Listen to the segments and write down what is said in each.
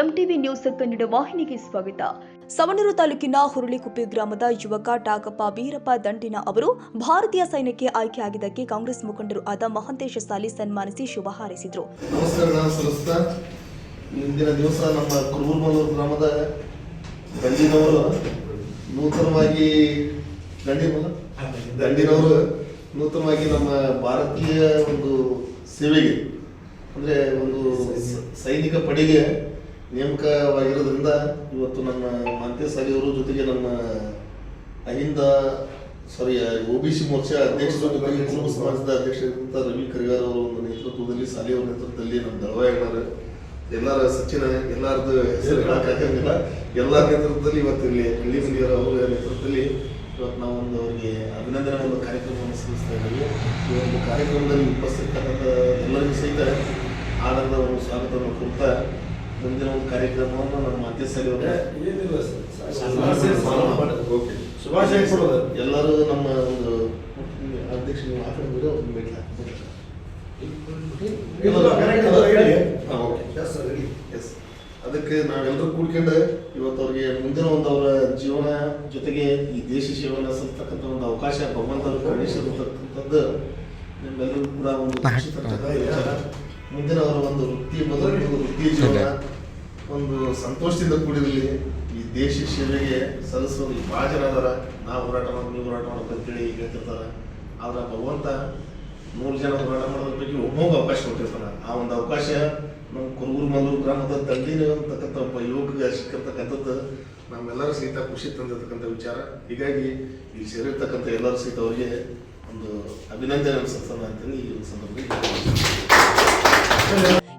MTV news Kannada ವಾಹಿನಿಗೆ ಸ್ವಾಗತ. ಸವಣೂರು ತಾಲೂಕಿನ ಹುರುಳಿಕುಪ್ಪೆ ಗ್ರಾಮದ ಯುವಕ ಟಾಕಪ್ಪ ವೀರಪ್ಪ ದಂಡಿನ ಅವರು ಭಾರತೀಯ ಸೈನ್ಯಕ್ಕೆ ಆಯ್ಕೆಯಾಗಿದ್ದಕ್ಕೆ ಕಾಂಗ್ರೆಸ್ ಮುಖಂಡರು ಆದ ಮಹಂತೇಶ ಸಾಲಿ ಸನ್ಮಾನಿಸಿ ಶುಭ ಹಾರೈಸಿದರು. ನಮಸ್ಕಾರ. ಇಂದಿನ ದಿವಸ ನಮ್ಮ ಕುರುಬೂರ್ಮಲ್ಲೂರು ಗ್ರಾಮದ ದಂಡಿನವರು ನೂತನವಾಗಿ ನೂತನವಾಗಿ ನಮ್ಮ ಭಾರತೀಯ ಒಂದು ಸೇವೆಗೆ ಅಂದರೆ ಒಂದು ಸೈನಿಕ ಪಡೆಗೆ ನೇಮಕವಾಗಿರೋದ್ರಿಂದ ಇವತ್ತು ನಮ್ಮ ಮಹಂತೇಶ ಸಾಲಿ ಅವರ ಜೊತೆಗೆ ನಮ್ಮ OBC ಮೋರ್ಚಾ ಅಧ್ಯಕ್ಷರ ಜೊತೆಗೆ ಕುರುಬ ಸಮಾಜದ ಅಧ್ಯಕ್ಷರಾದಂಥ ರವಿ ಕರಿಗಾರ್ ಅವರ ಒಂದು ನೇತೃತ್ವದಲ್ಲಿ ಸಾಲಿ ಅವರ ನೇತೃತ್ವದಲ್ಲಿ ನಮ್ಮ ದಳವಾಯಿಗಳವರು ಎಲ್ಲರ ಸಚಿನ ಎಲ್ಲರದ್ದು ಹೆಸರು ಹೇಳಕ್ಕಾಗಂಗಿಲ್ಲ, ಎಲ್ಲರ ನೇತೃತ್ವದಲ್ಲಿ ಇವತ್ತು ಇಲ್ಲಿ ಹಳ್ಳಿ ಮಂದಿಯವರ ಅವರ ನೇತೃತ್ವದಲ್ಲಿ ಇವತ್ತು ನಾವು ಒಂದು ಅವರಿಗೆ ಅಭಿನಂದನೆ ಒಂದು ಕಾರ್ಯಕ್ರಮವನ್ನು ಸಲ್ಲಿಸ್ತಾ ಇದ್ದೀವಿ. ಈ ಒಂದು ಕಾರ್ಯಕ್ರಮದಲ್ಲಿ ಉಪಸ್ಥಿತರಾದ ಎಲ್ಲರಿಗೂ ಸಹಿತ ಆನಂದ ಒಂದು ಸ್ವಾಗತವನ್ನು ಕೊಡ್ತಾ ಮುಂದಿನ ಒಂದು ಕಾರ್ಯಕ್ರಮವನ್ನು ನಮ್ಮ ಮಹಂತೇಶ ಸಾಲಿ ಶುಭಾಶಯ ಕೊಡೋದು ಎಲ್ಲರೂ ನಮ್ಮ ಒಂದು ಅಧ್ಯಕ್ಷ ಅದಕ್ಕೆ ನಾವೆಲ್ಲರೂ ಕೂಡ್ಕೊಂಡು ಇವತ್ತು ಅವ್ರಿಗೆ ಮುಂದಿನ ಒಂದು ಅವರ ಜೀವನ ಜೊತೆಗೆ ಈ ದೇಶ ಸೇವೆಯನ್ನು ಸಲ್ತಕ್ಕಂಥ ಒಂದು ಅವಕಾಶ ಭಗವಂತ ಕರುಣಿಸಿರ್ತಕ್ಕಂಥದ್ದು ನಿಮ್ಮೆಲ್ಲರೂ ಕೂಡ ಒಂದು ಮುಂದಿನ ಅವರ ಒಂದು ವೃತ್ತಿ ಜೀವನ ಒಂದು ಸಂತೋಷದಿಂದ ಕೂಡಿರಲಿ. ಈ ದೇಶ ಸೇವೆಗೆ ಸಲ್ಲಿಸೋದು ಭಾಳ ಜನ ಅದಾರ, ನಾವು ಹೋರಾಟ ಮಾಡೋದು ನೀವು ಹೋರಾಟ ಮಾಡೋದು ಅಂತೇಳಿ ಹೇಳ್ತಿರ್ತಾರೆ. ಆದ್ರೆ ಭಗವಂತ 100 ಜನ ಹೋರಾಟ ಮಾಡೋದ್ರ ಬಗ್ಗೆ ಒಬ್ಬೊಬ್ಬ ಅವಕಾಶ ಕೊಟ್ಟಿರ್ತಾನೆ. ಆ ಒಂದು ಅವಕಾಶ ನಮ್ಮ ಕುರುಬೂರ್ಮಲ್ಲೂರು ಗ್ರಾಮದ ದಂಡಿನ ಅಂತಕ್ಕಂಥ ಒಬ್ಬ ಯುವಕಗೆ ಸಿಕ್ಕಿರ್ತಕ್ಕಂಥದ್ದು ನಮ್ಮೆಲ್ಲರೂ ಸಹಿತ ಖುಷಿ ತಂದಿರ್ತಕ್ಕಂಥ ವಿಚಾರ. ಹೀಗಾಗಿ ಇಲ್ಲಿ ಸೇರಿರ್ತಕ್ಕಂಥ ಎಲ್ಲರೂ ಸಹಿತ ಅವರಿಗೆ ಒಂದು ಅಭಿನಂದನೆ ಅನಿಸ್ತದೆ ಅಂತೇಳಿ ಈ ಸಂದರ್ಭದಲ್ಲಿ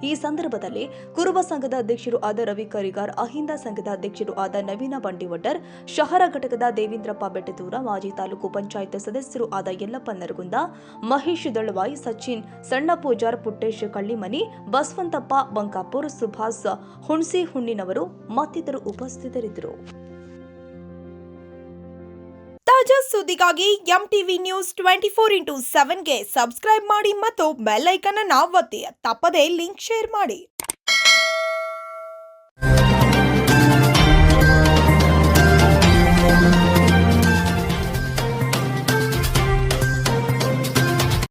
ಈ ಸಂದರ್ಭದಲ್ಲಿ ಕುರುಬ ಸಂಘದ ಅಧ್ಯಕ್ಷರು ಆದ ರವಿ ಕರಿಗಾರ್, ಅಹಿಂದ ಸಂಘದ ಅಧ್ಯಕ್ಷರು ಆದ ನವೀನ ಬಂಡಿವಡ್ಡರ್, ಶಹರ ಘಟಕದ ದೇವೇಂದ್ರಪ್ಪ ಬೆಟ್ಟದೂರ, ಮಾಜಿ ತಾಲೂಕು ಪಂಚಾಯತ್ ಸದಸ್ಯರು ಆದ ಯಲ್ಲಪ್ಪ ನರಗುಂದ, ಮಹೇಶ್ ದಳವಾಯಿ, ಸಚಿನ್ ಸಣ್ಣ ಪೂಜಾರ್, ಪುಟ್ಟೇಶ್ ಕಳ್ಳಿಮನಿ, ಬಸವಂತಪ್ಪ ಬಂಕಾಪುರ್, ಸುಭಾಸ್ ಹುಣ್ಸಿ ಹುಣ್ಣಿನವರು ಮತ್ತಿತರರು ಉಪಸ್ಥಿತರಿದ್ದರು. ತಾಜಾ ಸುದ್ದಿಗಾಗಿ ಎಂಟಿವಿ ನ್ಯೂಸ್ 24x7ಗೆ ಸಬ್ಸ್ಕ್ರೈಬ್ ಮಾಡಿ ಮತ್ತು ಬೆಲ್ ಐಕಾನ್ ಅನ್ನು ಒತ್ತಿ. ತಪ್ಪದೇ ಲಿಂಕ್ ಶೇರ್ ಮಾಡಿ.